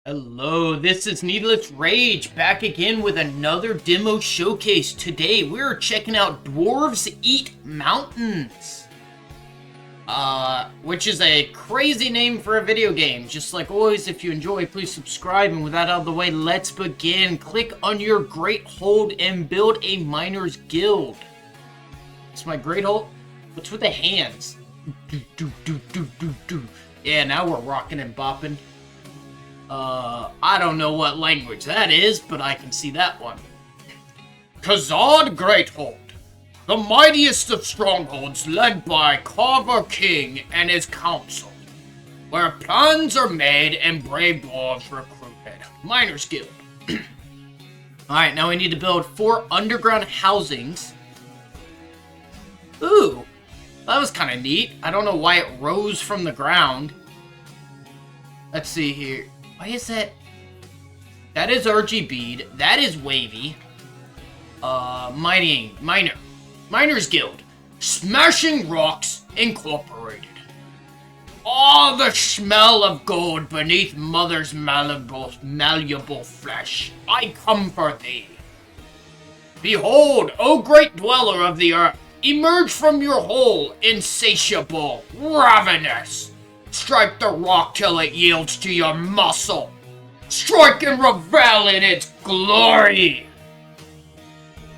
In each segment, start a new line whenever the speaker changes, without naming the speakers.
Hello, this is Needless Rage, back again with another demo showcase. Today, we're checking out Dwarves Eat Mountains. Which is a crazy name for a video game. Just like always, if you enjoy, please subscribe. And with that out of the way, let's begin. Click on your Great Hold and build a Miners Guild. It's my Great Hold. What's with the hands? Yeah, now we're rocking and bopping. I don't know what language that is, but I can see that one. Khazad Greathold, the mightiest of strongholds led by Carver King and his council, where plans are made and brave dwarves recruited. Miners Guild. Alright, now we need to build 4 underground housings. Ooh, that was kind of neat. I don't know why it rose from the ground. Let's see here. Why is that? That is RGB'd. That is wavy. Miners Guild. Smashing Rocks Incorporated. All the smell of gold beneath Mother's malleable flesh. I come for thee. Behold, O great dweller of the earth, emerge from your hole, insatiable, ravenous. Strike the rock till it yields to your muscle. Strike and revel in its glory.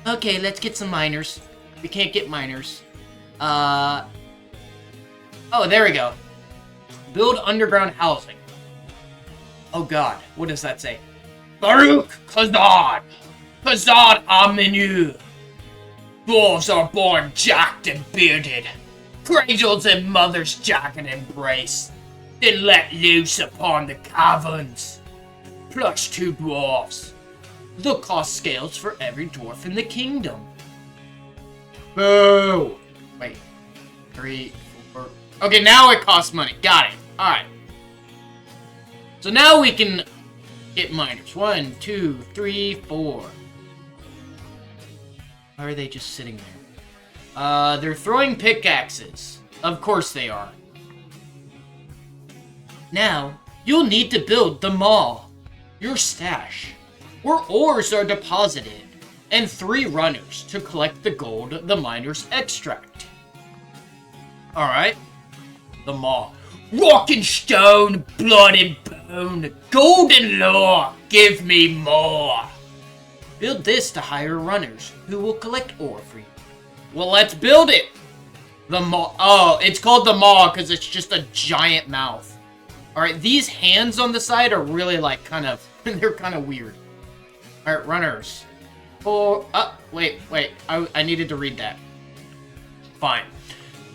Okay, let's get some miners. We can't get miners. Oh, there we go. Build underground housing. Oh god, what does that say? Baruch Khazad. Khazad Aminu. Dwarves are born jacked and bearded. Cradles in mother's jacket embrace, then let loose upon the caverns. Plus 2 dwarfs. The cost scales for every dwarf in the kingdom. Boo! Wait. 3, 4... Okay, now it costs money. Got it. Alright. So now we can get miners. 1, 2, 3, 4. Why are they just sitting there? They're throwing pickaxes. Of course they are. Now, you'll need to build the maw, your stash, where ores are deposited, and 3 runners to collect the gold the miners extract. Alright. The maw. Rock and stone, blood and bone, gold and lore, give me more. Build this to hire runners, who will collect ore for you. Well, let's build it! The maw. Oh, it's called the maw because it's just a giant mouth. Alright, these hands on the side are really like kind of... they're kind of weird. Alright, runners. Wait. I needed to read that. Fine.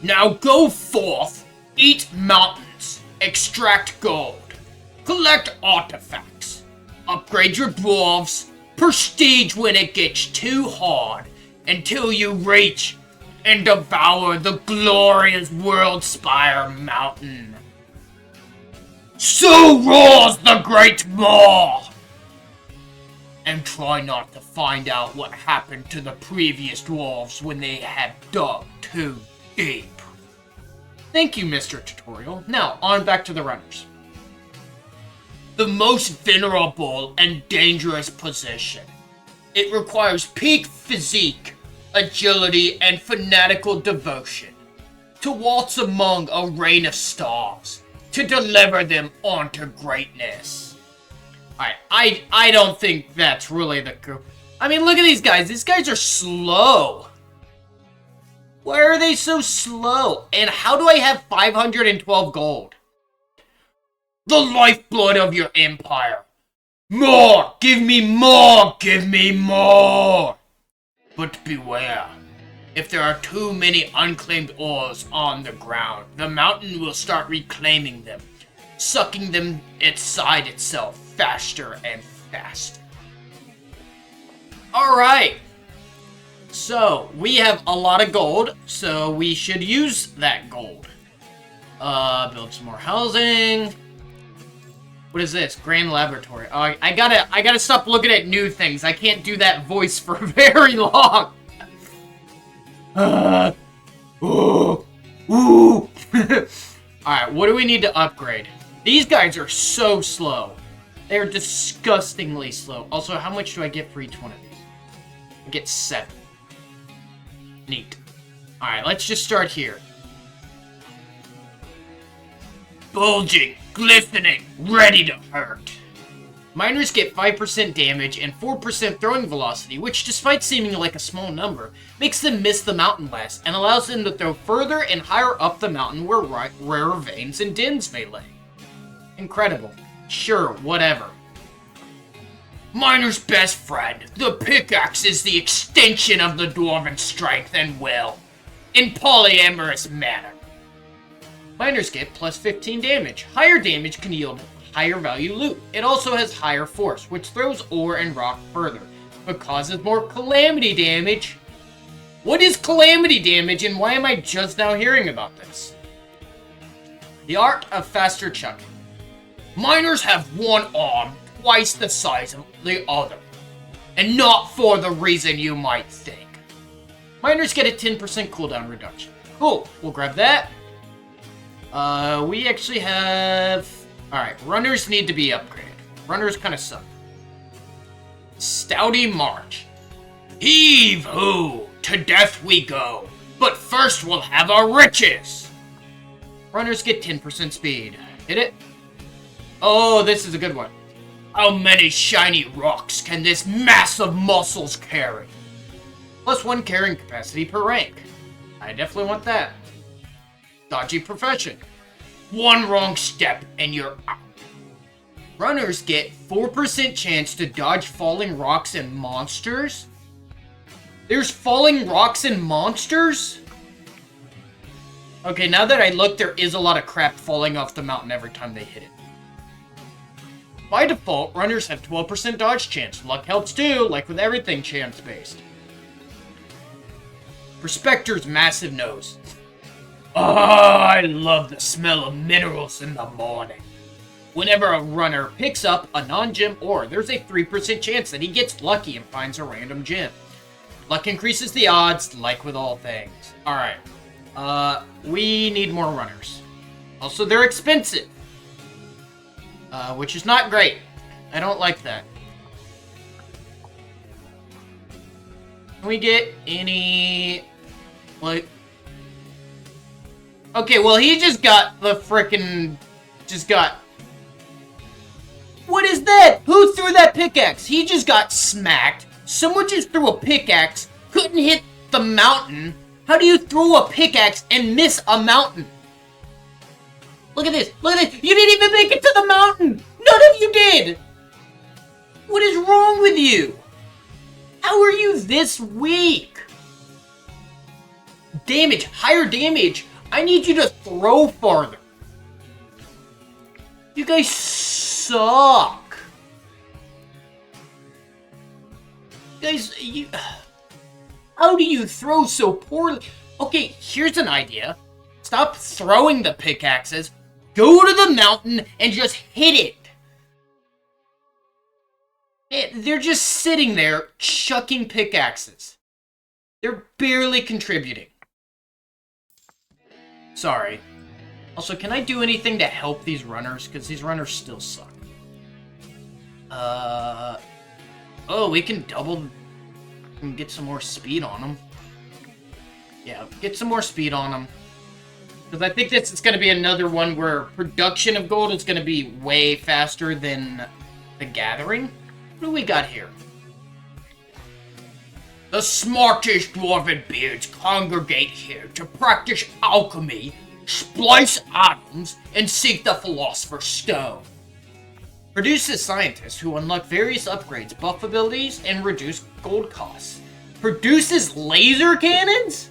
Now go forth, eat mountains, extract gold, collect artifacts, upgrade your dwarves, prestige when it gets too hard, until you reach and devour the glorious Worldspire Mountain. So roars the great maw! And try not to find out what happened to the previous dwarves when they had dug too deep. Thank you, Mr. Tutorial. Now, on back to the runners. The most venerable and dangerous position. It requires peak physique, agility, and fanatical devotion to waltz among a rain of stars, to deliver them onto greatness. Alright, I don't think that's really the... I mean, look at these guys. These guys are slow. Why are they so slow? And how do I have 512 gold? The lifeblood of your empire. More! Give me more! Give me more! But beware. If there are too many unclaimed ores on the ground, the mountain will start reclaiming them, sucking them inside itself faster and faster. Alright. So, we have a lot of gold, so we should use that gold. Build some more housing. What is this? Grand Laboratory. Oh, I gotta stop looking at new things. I can't do that voice for very long. Alright, what do we need to upgrade? These guys are so slow. They're disgustingly slow. Also, how much do I get for each one of these? I get 7. Neat. Alright, let's just start here. Bulging, glistening, ready to hurt. Miners get 5% damage and 4% throwing velocity, which, despite seeming like a small number, makes them miss the mountain less and allows them to throw further and higher up the mountain where rarer veins and dens may lay. Incredible. Sure, whatever. Miner's best friend, the pickaxe is the extension of the dwarven strength and will, in polyamorous manner. Miners get plus 15 damage. Higher damage can yield higher value loot. It also has higher force, which throws ore and rock further, but causes more calamity damage. What is calamity damage, and why am I just now hearing about this? The art of faster chucking. Miners have one arm twice the size of the other, and not for the reason you might think. Miners get a 10% cooldown reduction. Cool, we'll grab that. We actually have... Alright, runners need to be upgraded. Runners kind of suck. Stouty March. Heave-ho! To death we go. But first we'll have our riches! Runners get 10% speed. Hit it? Oh, this is a good one. How many shiny rocks can this mass of muscles carry? Plus 1 carrying capacity per rank. I definitely want that. Dodgy profession. 1 wrong step and you're out. Runners get 4% chance to dodge falling rocks and monsters? There's falling rocks and monsters? Okay, now that I look, there is a lot of crap falling off the mountain every time they hit it. By default, runners have 12% dodge chance. Luck helps too, like with everything chance-based. Prospector's massive nose. Oh, I love the smell of minerals in the morning. Whenever a runner picks up a non-gem ore, there's a 3% chance that he gets lucky and finds a random gem. Luck increases the odds, like with all things. Alright. We need more runners. Also, they're expensive. Which is not great. I don't like that. Can we get any... Like... Okay, well, he just got the frickin'... Just got... What is that? Who threw that pickaxe? He just got smacked. Someone just threw a pickaxe, couldn't hit the mountain. How do you throw a pickaxe and miss a mountain? Look at this. Look at this. You didn't even make it to the mountain. None of you did. What is wrong with you? How are you this weak? Damage. Higher damage. I need you to throw farther. You guys suck. Guys, you... How do you throw so poorly? Okay, here's an idea. Stop throwing the pickaxes. Go to the mountain and just hit it. They're just sitting there chucking pickaxes. They're barely contributing. Sorry. Also, can I do anything to help these runners? Because these runners still suck. Oh, we can double... and get some more speed on them. Yeah, get some more speed on them. Because I think this is going to be another one where production of gold is going to be way faster than the gathering. What do we got here? The smartest dwarven beards congregate here to practice alchemy, splice atoms, and seek the philosopher's stone. Produces scientists who unlock various upgrades, buff abilities, and reduce gold costs. Produces laser cannons?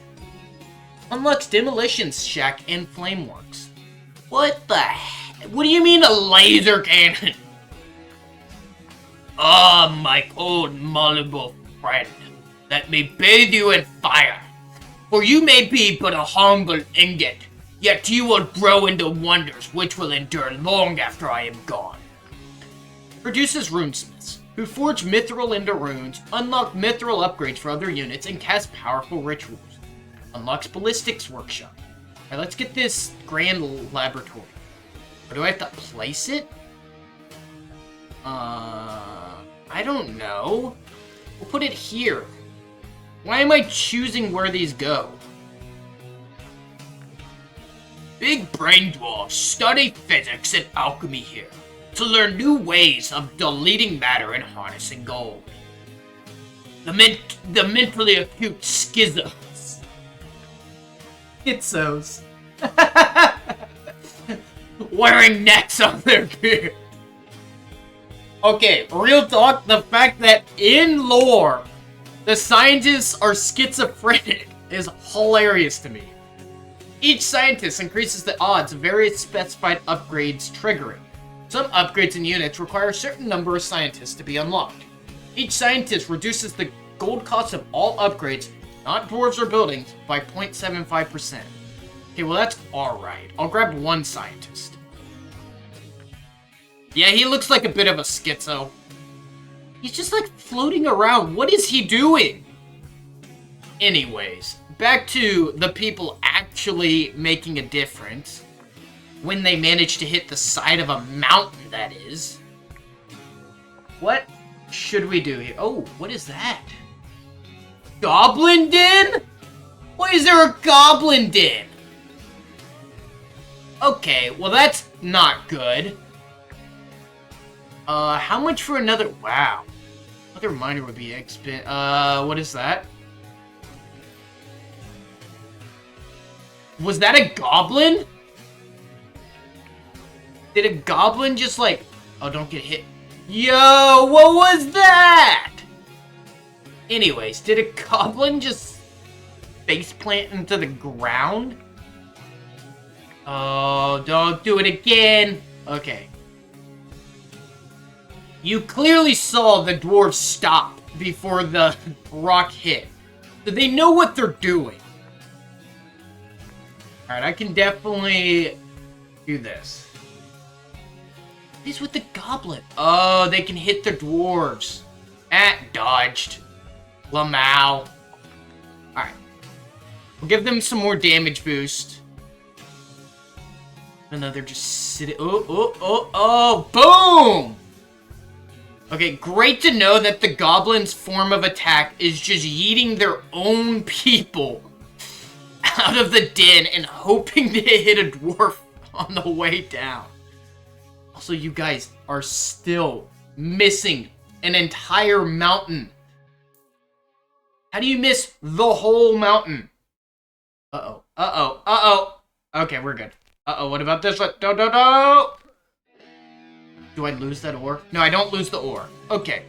Unlocks demolition shack and flameworks. What the heck? What do you mean a laser cannon? Ah, my old malleable friend, let me bathe you in fire. For you may be but a humble ingot, yet you will grow into wonders which will endure long after I am gone. Produces runesmiths, who forge mithril into runes, unlock mithril upgrades for other units, and cast powerful rituals. Unlocks ballistics workshop. Alright, let's get this grand laboratory. Or do I have to place it? I don't know. We'll put it here. Why am I choosing where these go? Big brain dwarfs study physics and alchemy here to learn new ways of deleting matter and harnessing gold. The mentally acute schizos.
Schizos.
Wearing nets on their beard. Okay, real talk, the fact that in lore, the scientists are schizophrenic is hilarious to me. Each scientist increases the odds of various specified upgrades triggering. Some upgrades and units require a certain number of scientists to be unlocked. Each scientist reduces the gold cost of all upgrades, not dwarves or buildings, by 0.75%. Okay, well that's alright. I'll grab one scientist. Yeah, he looks like a bit of a schizo. He's just like floating around. What is he doing? Anyways, back to the people actually making a difference. When they manage to hit the side of a mountain, that is. What should we do here? Oh, what is that? Goblin Den? Why is there a goblin den? Okay, well that's not good. How much for another? Wow. Another miner would be what is that? Was that a goblin? Did a goblin just like... Oh, don't get hit. Yo, what was that? Anyways, did a goblin just faceplant into the ground? Oh, don't do it again. Okay. You clearly saw the dwarves stop before the rock hit. So they know what they're doing. Alright, I can definitely do this. He's with the goblin. Oh, they can hit the dwarves. Dodged. Lamau. Alright. We'll give them some more damage boost. And then they're just sitting... Oh, boom! Okay, great to know that the goblins' form of attack is just yeeting their own people out of the den and hoping to hit a dwarf on the way down. Also, you guys are still missing an entire mountain. How do you miss the whole mountain? Uh-oh. Uh-oh. Uh-oh. Okay, we're good. Uh-oh, what about this one? No. Do I lose that ore? No, I don't lose the ore. Okay.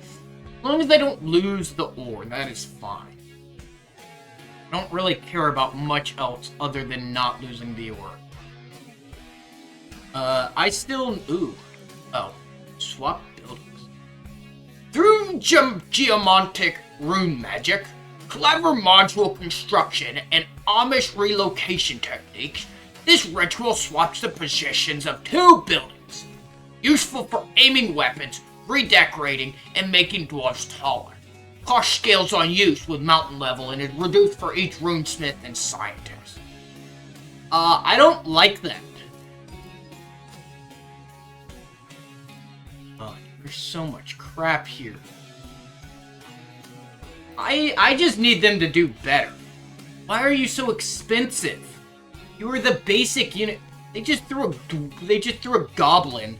As long as I don't lose the ore, that is fine. I don't really care about much else other than not losing the ore. I still... Ooh. Oh. Swap buildings. Through geomantic rune magic, clever module construction, and Amish relocation techniques, this ritual swaps the positions of two buildings. Useful for aiming weapons, redecorating, and making dwarves taller. Cost scales on use with mountain level and is reduced for each runesmith and scientist. I don't like that. Oh, there's so much crap here. I just need them to do better. Why are you so expensive? You were the basic unit. They just threw a goblin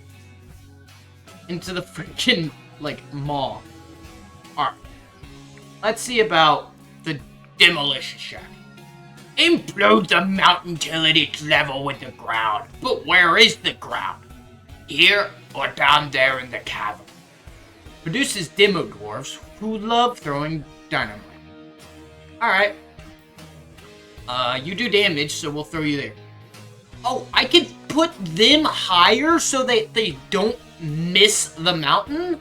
into the freaking, like, maw. Alright. Let's see about the demolition shack. Implode the mountain till it is level with the ground. But where is the ground? Here or down there in the cavern? Produces demo dwarves who love throwing dynamite. Alright. You do damage, so we'll throw you there. Oh, I can put them higher so that they don't miss the mountain?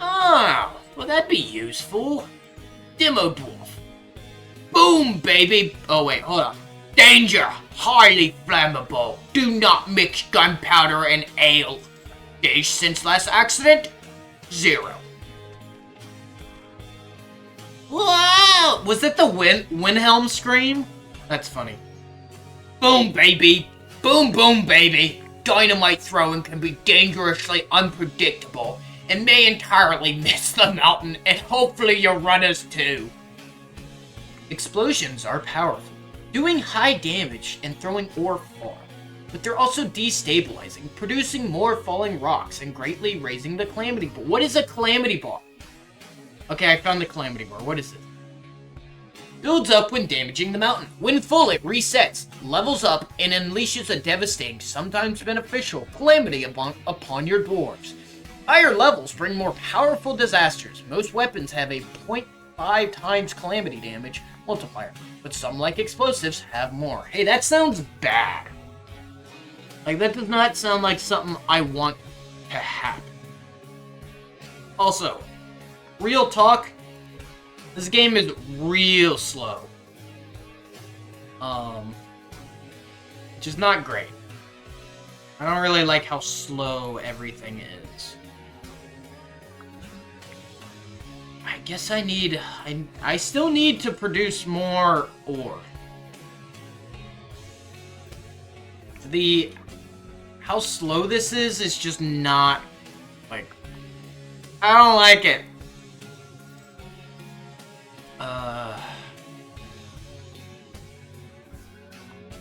Oh, well that'd be useful. Demo dwarf. Boom, baby. Oh wait, hold on. Danger! Highly flammable. Do not mix gunpowder and ale. Days since last accident? 0. Wow! Was that the Wilhelm scream? That's funny. Boom, baby. Boom, boom, baby. dynamite throwing can be dangerously unpredictable and may entirely miss the mountain, and hopefully your runners too. Explosions are powerful, doing high damage and throwing ore far, but they're also destabilizing, producing more falling rocks and greatly raising the calamity bar. What is a calamity bar? Okay, I found the calamity bar. What is it? Builds up when damaging the mountain. When full, it resets, levels up, and unleashes a devastating, sometimes beneficial, calamity upon your dwarves. Higher levels bring more powerful disasters. Most weapons have a 0.5 times calamity damage multiplier, but some, like explosives, have more. Hey, that sounds bad. Like, that does not sound like something I want to happen. Also, real talk, this game is real slow. Which is not great. I don't really like how slow everything is. I guess I still need to produce more ore. How slow this is just not, like, I don't like it.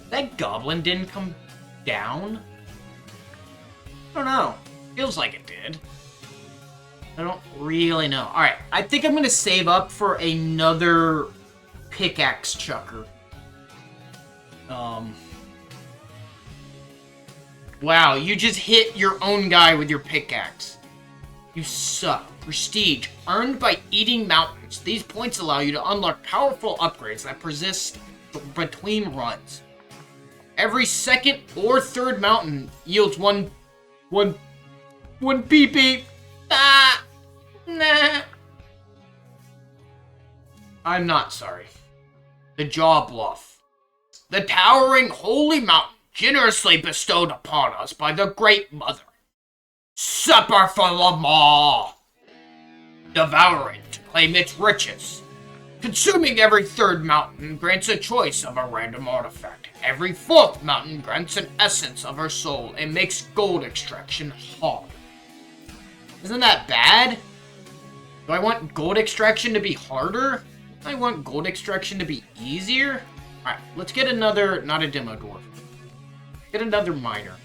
That goblin didn't come down? I don't know. Feels like it did. I don't really know. Alright, I think I'm gonna save up for another pickaxe chucker. Wow, you just hit your own guy with your pickaxe. You suck. Prestige, earned by eating mountains. These points allow you to unlock powerful upgrades that persist between runs. Every second or third mountain yields one PP. Ah, nah. I'm not sorry. The Jaw Bluff. The towering holy mountain generously bestowed upon us by the Great Mother. Supper for the maw. Devour it to claim its riches. Consuming every third mountain grants a choice of a random artifact. Every fourth mountain grants an essence of her soul and makes gold extraction hard. Isn't that bad? Do I want gold extraction to be harder? I want gold extraction to be easier? Alright, let's get another, not a demo dwarf. Get another miner.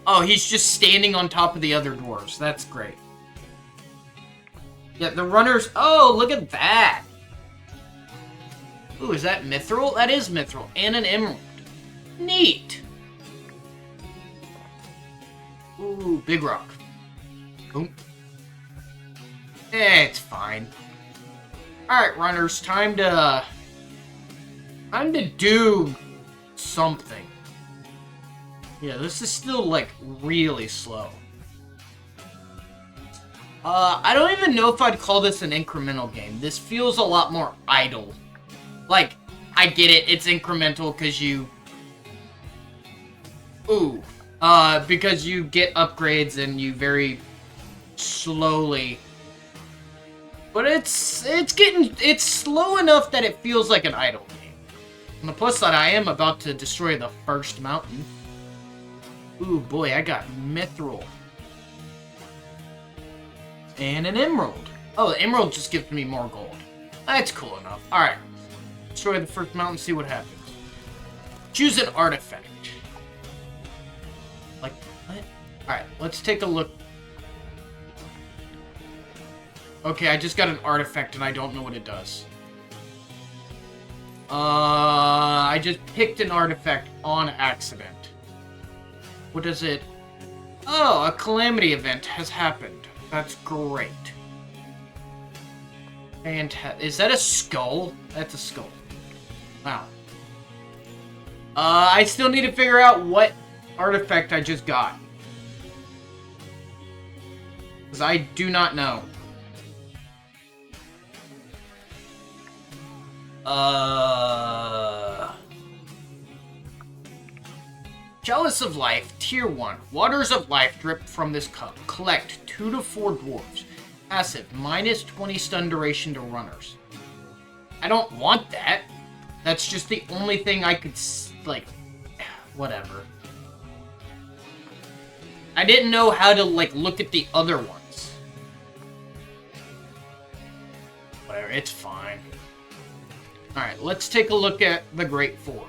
Oh, he's just standing on top of the other dwarves. That's great. Yeah, the runners... Oh, look at that! Ooh, is that mithril? That is mithril. And an emerald. Neat! Ooh, big rock. Boom. It's fine. Alright, runners. Time to do something. Yeah, this is still, like, really slow. I don't even know if I'd call this an incremental game. This feels a lot more idle. Like, I get it, it's incremental because you... Ooh. Because you get upgrades and you very slowly... But it's slow enough that it feels like an idle game. On the plus side, I am about to destroy the first mountain. Ooh, boy, I got mithril. And an emerald. Oh, the emerald just gives me more gold. That's cool enough. Alright. Destroy the first mountain, see what happens. Choose an artifact. Like, what? Alright, let's take a look. Okay, I just got an artifact and I don't know what it does. I just picked an artifact on accident. What does it... Oh, a calamity event has happened. That's great. Is that a skull? That's a skull. Wow. I still need to figure out what artifact I just got. Because I do not know. Chalice of Life, Tier 1. Waters of Life drip from this cup. Collect 2 to 4 dwarves. Passive, minus 20 stun duration to runners. I don't want that. That's just the only thing I could like, whatever. I didn't know how to, like, look at the other ones. Whatever, it's fine. Alright, let's take a look at the Great Forge.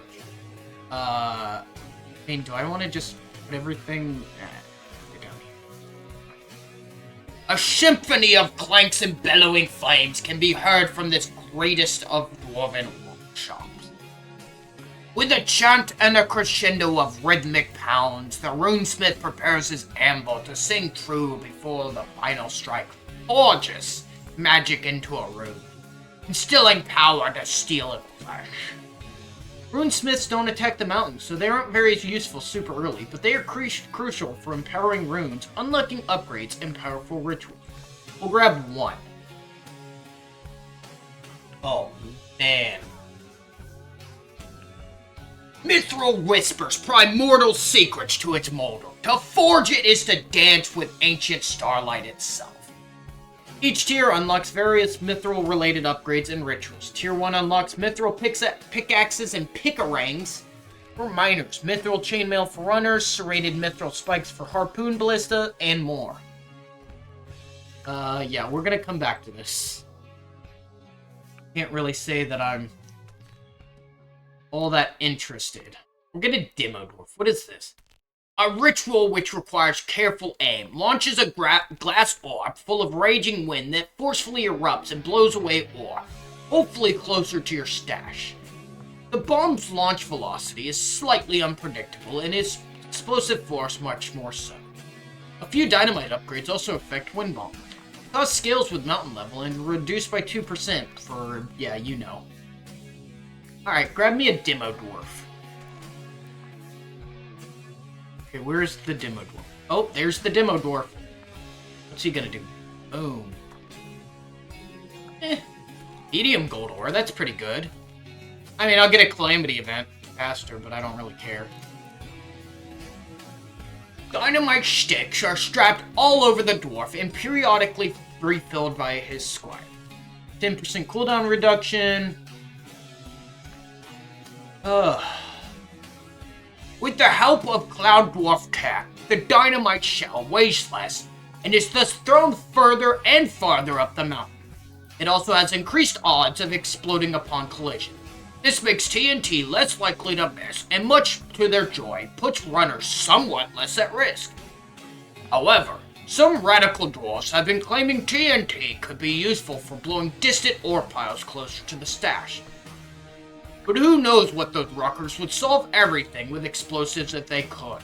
I mean, do I want to just put everything... A symphony of clanks and bellowing flames can be heard from this greatest of dwarven workshops. With a chant and a crescendo of rhythmic pounds, the runesmith prepares his anvil to sing true before the final strike forges magic into a rune, instilling power to steel and flesh. Runesmiths don't attack the mountains, so they aren't very useful super early, but they are crucial for empowering runes, unlocking upgrades, and powerful rituals. We'll grab one. Oh, man. Mithril whispers primordial secrets to its molder. To forge it is to dance with ancient starlight itself. Each tier unlocks various mithril-related upgrades and rituals. Tier 1 unlocks mithril pickaxes and pickarangs for miners, mithril chainmail for runners, serrated mithril spikes for harpoon ballista, and more. Yeah, we're gonna come back to this. Can't really say that I'm all that interested. We're gonna demo Dwarf. What is this? A ritual which requires careful aim launches a glass orb full of raging wind that forcefully erupts and blows away ore, hopefully closer to your stash. The bomb's launch velocity is slightly unpredictable and its explosive force much more so. A few dynamite upgrades also affect wind bomb. Cost scales with mountain level and reduced by 2% for, yeah, you know. Alright, grab me a demo Dwarf. Okay, where's the demo dwarf? Oh, there's the demo dwarf. What's he gonna do? Boom. Medium gold ore, that's pretty good. I mean, I'll get a calamity event faster, but I don't really care. Dynamite sticks are strapped all over the dwarf and periodically refilled by his squire. 10% cooldown reduction. With the help of Cloud Dwarf Tech, the dynamite shell weighs less and is thus thrown further and farther up the mountain. It also has increased odds of exploding upon collision. This makes TNT less likely to miss and, much to their joy, puts runners somewhat less at risk. However, some radical dwarves have been claiming TNT could be useful for blowing distant ore piles closer to the stash. But who knows what those rockers would solve everything with explosives if they could.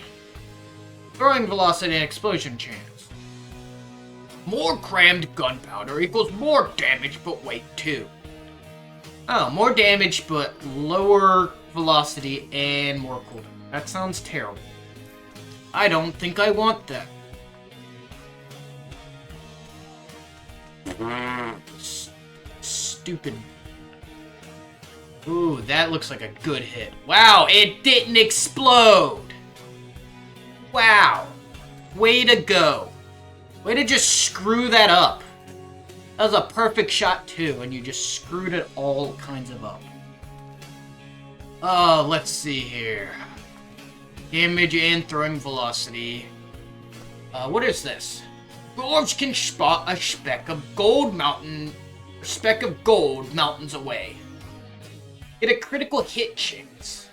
Throwing velocity and explosion chance. More crammed gunpowder equals more damage but weight too. Oh, more damage but lower velocity and more cooldown. That sounds terrible. I don't think I want that. Stupid. Ooh, that looks like a good hit. Wow, it didn't explode! Wow. Way to go. Way to just screw that up. That was a perfect shot too, and you just screwed it all kinds of up. Oh, let's see here. Damage and throwing velocity. What is this? Dwarves can spot a speck of gold mountains away. Get a critical hit chance.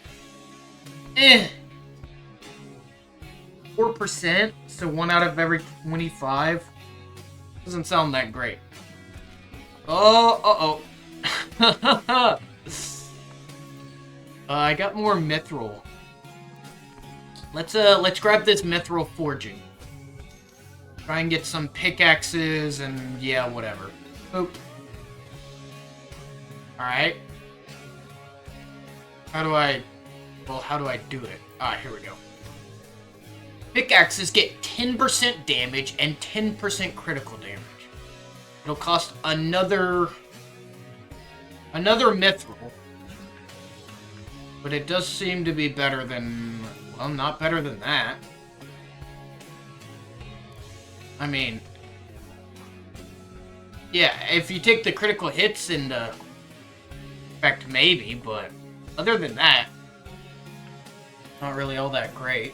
4%, so 1 out of every 25. Doesn't sound that great. Oh, I got more mithril. Let's grab this mithril forging. Try and get some pickaxes and yeah, whatever. Oop. Alright. How do I do it? Ah, here we go. Pickaxes get 10% damage and 10% critical damage. It'll cost another mithril. But it does seem to be better than, well, not better than that. I mean, yeah, if you take the critical hits into effect, maybe, but other than that, Not really all that great.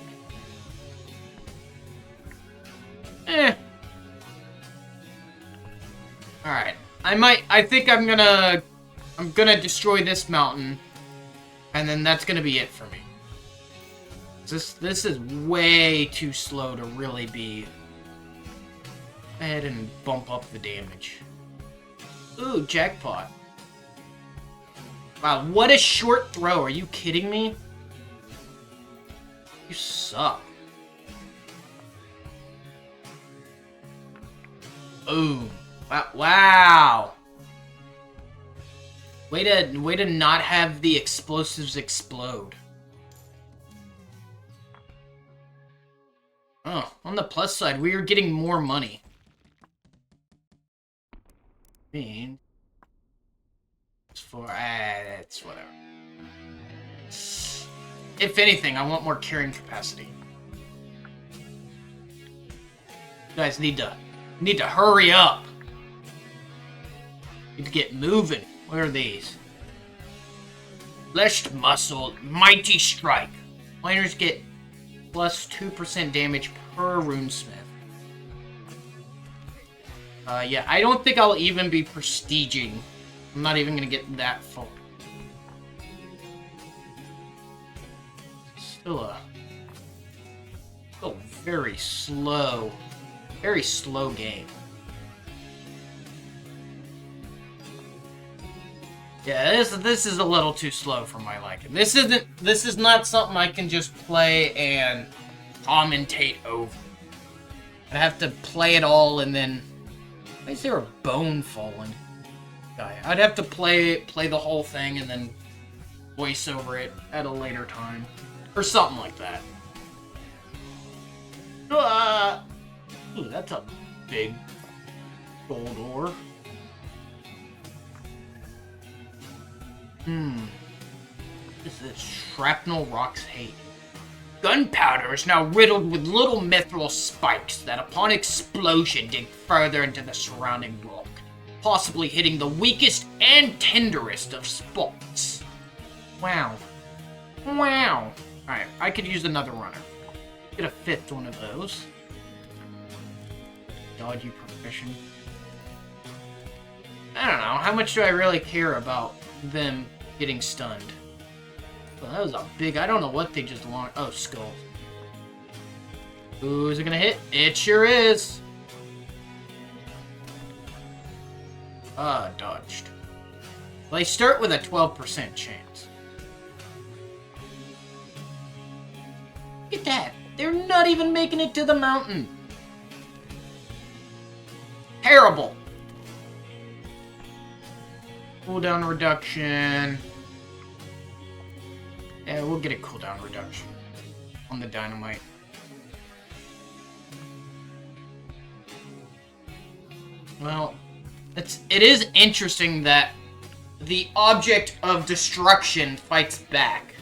Alright. I think I'm gonna destroy this mountain. And then that's gonna be it for me. This is way too slow to really be... Go ahead and bump up the damage. Ooh, jackpot. Wow, what a short throw. Are you kidding me? You suck. Ooh. Wow. Way to not have the explosives explode. Oh, on the plus side, we are getting more money. I mean, it's for it's whatever. If anything, I want more carrying capacity. You guys need to hurry up. Need to get moving. What are these? Fleshed muscle, mighty strike. Miners get plus 2% damage per runesmith. Yeah, I don't think I'll even be prestiging. I'm not even gonna get that far. Still very slow game. Yeah, this is a little too slow for my liking. This is not something I can just play and commentate over. I have to play it all and then... Why is there a bone falling? I'd have to play the whole thing and then voice over it at a later time. Or something like that. Ooh, that's a big gold ore. This is shrapnel rocks hate. Gunpowder is now riddled with little mithril spikes that upon explosion dig further into the surrounding rock, possibly hitting the weakest and tenderest of spots. Wow. Wow. Alright, I could use another runner. Get a fifth one of those. Dodgy profession. I don't know, how much do I really care about them getting stunned? Well, that was a big... I don't know what they just launched. Oh, skull. Ooh, is it gonna hit? It sure is. Dodged. Well, they start with a 12% chance. Look at that. They're not even making it to the mountain. Terrible. Cooldown reduction. Yeah, we'll get a cooldown reduction on the dynamite. Well, it is interesting that the object of destruction fights back.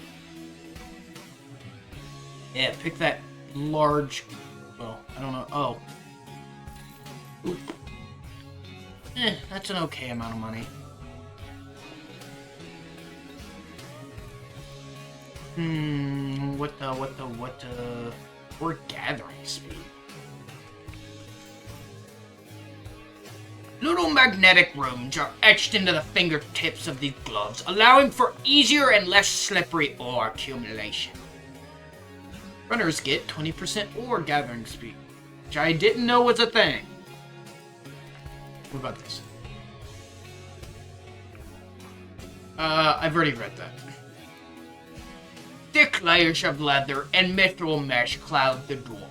Yeah, pick that large... Well, I don't know. Oh. Oop. That's an okay amount of money. What we're gathering speed. Little magnetic runes are etched into the fingertips of these gloves, allowing for easier and less slippery ore accumulation. Runners get 20% ore gathering speed, which I didn't know was a thing. What about this? I've already read that. Thick layers of leather and mithril mesh cloud the door,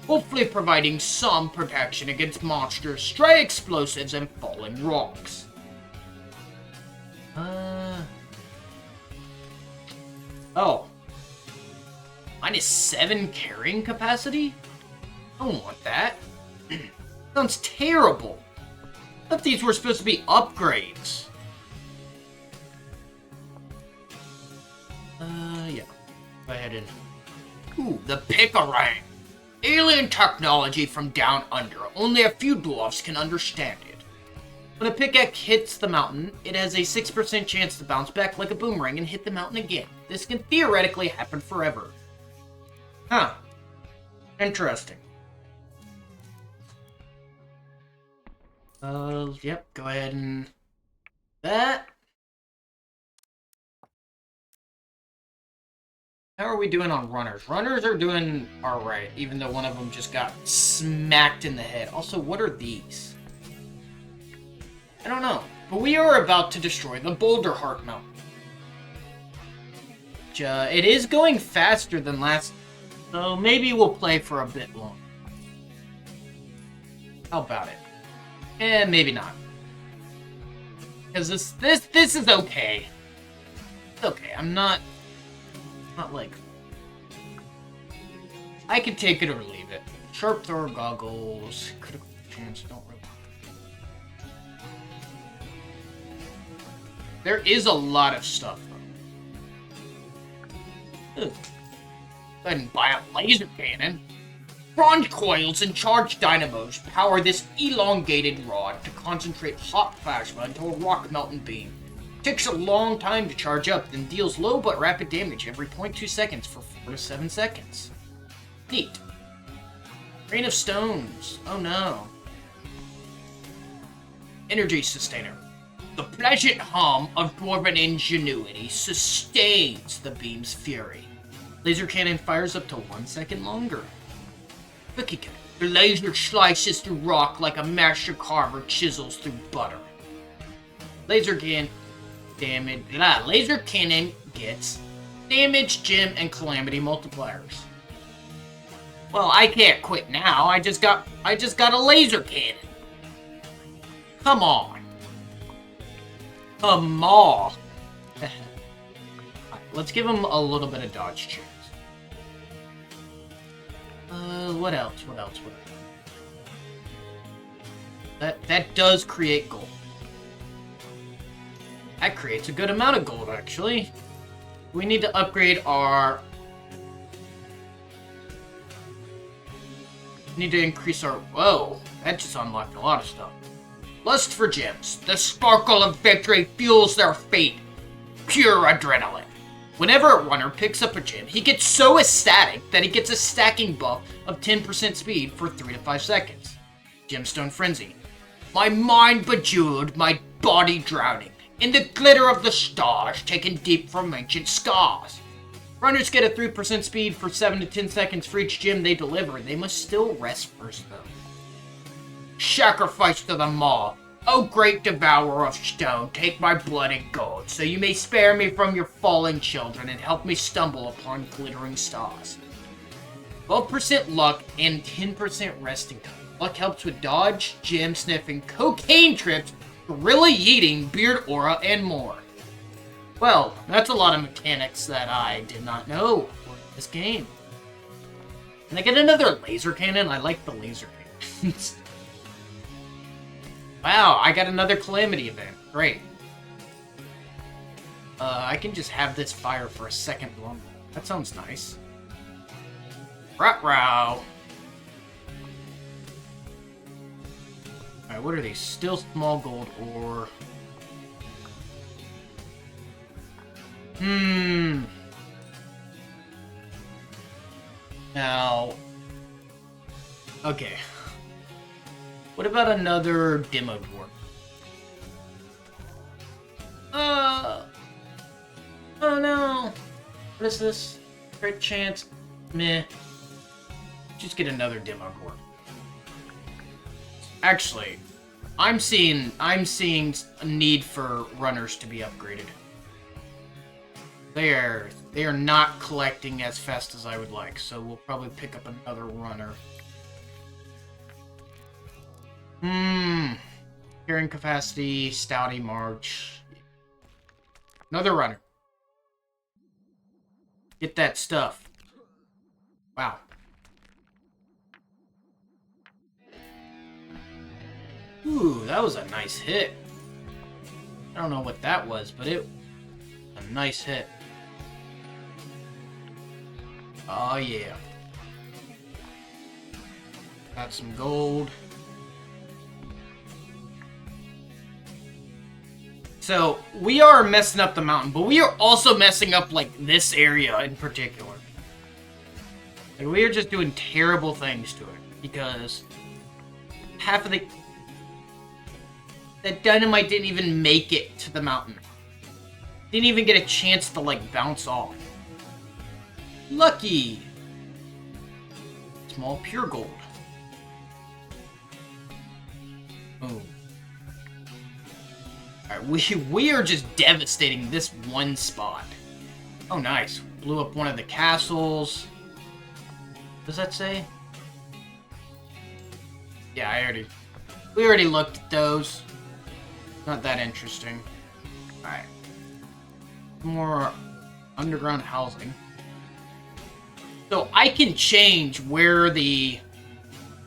hopefully providing some protection against monsters, stray explosives, and falling rocks. Oh. -7 carrying capacity? I don't want that. Sounds terrible. I thought these were supposed to be upgrades. Yeah. Go ahead and... Ooh, the Pick-a-Rang. Alien technology from down under. Only a few dwarfs can understand it. When a pickaxe hits the mountain, it has a 6% chance to bounce back like a boomerang and hit the mountain again. This can theoretically happen forever. Huh. Interesting. Yep, go ahead and... that. How are we doing on runners? Runners are doing alright, even though one of them just got smacked in the head. Also, what are these? I don't know. But we are about to destroy the Boulder Heart Mountain. It is going faster than last, so maybe we'll play for a bit longer. How about it? Maybe not. Because this is okay. It's okay. I'm not like... I can take it or leave it. Sharp thrower goggles. Critical chance. Don't really... There is a lot of stuff, though. Ugh. Go ahead and buy a laser cannon. Bronze coils and charged dynamos power this elongated rod to concentrate hot plasma into a rock melting beam. Takes a long time to charge up, then deals low but rapid damage every 0.2 seconds for 4 to 7 seconds. Neat. Rain of stones. Oh no. Energy sustainer. The pleasant hum of dwarven ingenuity sustains the beam's fury. Laser cannon fires up to 1 second longer. Cookie cutter. The laser slices through rock like a master carver chisels through butter. Laser cannon gets damage, gem, and calamity multipliers. Well, I can't quit now. I just got a laser cannon. Come on. Come on. Let's give him a little bit of dodge chance. What else? That does create gold. That creates a good amount of gold, actually. We need to upgrade our... Need to increase our... Whoa, that just unlocked a lot of stuff. Lust for gems. The sparkle of victory fuels their fate. Pure adrenaline. Whenever a runner picks up a gem, he gets so ecstatic that he gets a stacking buff of 10% speed for 3 to 5 seconds. Gemstone Frenzy. My mind bejeweled, my body drowning, in the glitter of the stars taken deep from ancient scars. Runners get a 3% speed for 7 to 10 seconds for each gem they deliver. They must still rest first, though. Sacrifice to the maw. O great devourer of stone, take my blood and gold, so you may spare me from your fallen children and help me stumble upon glittering stars. 12% luck and 10% resting time. Luck helps with dodge, gem sniffing, cocaine trips, gorilla yeeting, beard aura, and more. Well, that's a lot of mechanics that I did not know for this game. Can I get another laser cannon? I like the laser cannons. Wow, I got another calamity event. Great. I can just have this fire for a second longer. That sounds nice. Ruh-row. Alright, what are these? Still small gold ore. Now... Okay. What about another demo dwarf? Oh no! What is this? Crit chance? Meh. Just get another demo dwarf. Actually, I'm seeing a need for runners to be upgraded. They are not collecting as fast as I would like, so we'll probably pick up another runner. Carrying capacity, stouty march. Another runner. Get that stuff. Wow. Ooh, that was a nice hit. I don't know what that was, but it was a nice hit. Oh yeah. Got some gold. So, we are messing up the mountain, but we are also messing up, like, this area in particular. Like, we are just doing terrible things to it, because half of that dynamite didn't even make it to the mountain. Didn't even get a chance to, like, bounce off. Lucky! Small pure gold. Boom. Alright, we are just devastating this one spot. Oh, nice. Blew up one of the castles. What does that say? Yeah, we already looked at those. Not that interesting. Alright. More underground housing. So I can change where the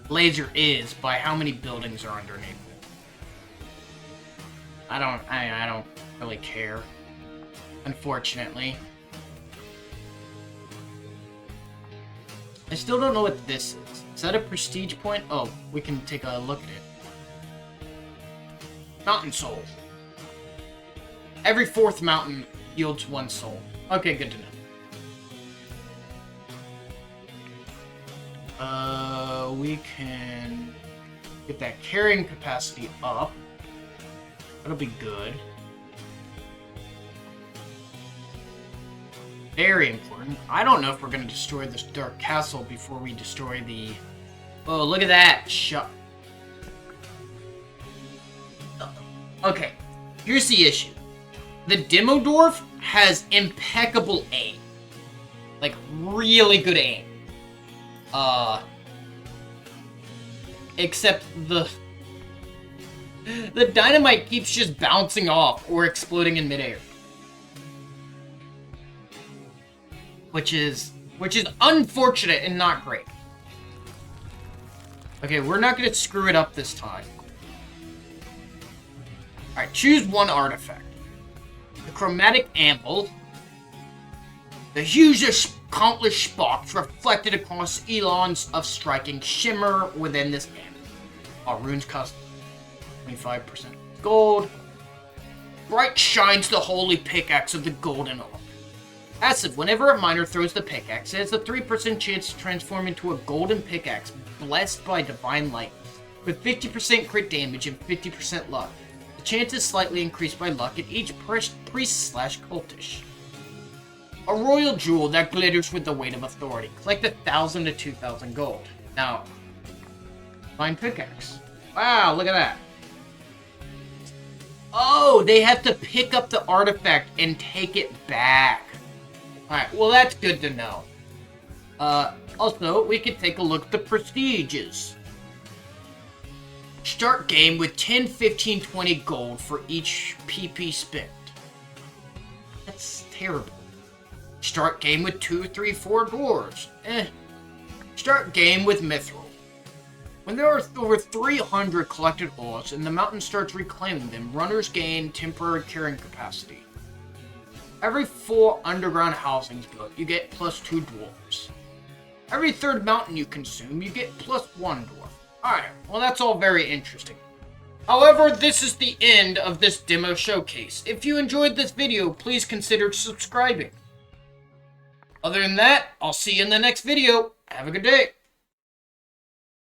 laser is by how many buildings are underneath it. I don't really care, unfortunately. I still don't know what this is. Is that a prestige point? Oh, we can take a look at it. Mountain soul. Every 4th mountain yields 1 soul. Okay, good to know. We can get that carrying capacity up. That'll be good. Very important. I don't know if we're going to destroy this dark castle before we destroy the... Oh, look at that! Okay, here's the issue. The Demo Dwarf has impeccable aim. Like, really good aim. Except the dynamite keeps just bouncing off or exploding in midair. Which is unfortunate and not great. Okay, we're not gonna screw it up this time. Alright, choose one artifact. The chromatic anvil. The hugest countless sparks reflected across eons of striking shimmer within this anvil. Our runes cost 25% gold. Bright shines the holy pickaxe of the golden orb. Passive, whenever a miner throws the pickaxe, it has a 3% chance to transform into a golden pickaxe blessed by divine light, with 50% crit damage and 50% luck. The chance is slightly increased by luck at each priest/cultish. A royal jewel that glitters with the weight of authority. Collect 1,000 to 2,000 gold. Now, fine pickaxe. Wow, look at that. Oh, they have to pick up the artifact and take it back. Alright, well that's good to know. Also, we could take a look at the prestiges. Start game with 10, 15, 20 gold for each PP spent. That's terrible. Start game with 2, 3, 4 dwarves. Start game with mithril. When there are over 300 collected ores and the mountain starts reclaiming them, runners gain temporary carrying capacity. Every 4 underground housings built, you get +2 dwarves. Every 3rd mountain you consume, you get +1 dwarf. Alright, well that's all very interesting. However, this is the end of this demo showcase. If you enjoyed this video, please consider subscribing. Other than that, I'll see you in the next video. Have a good day.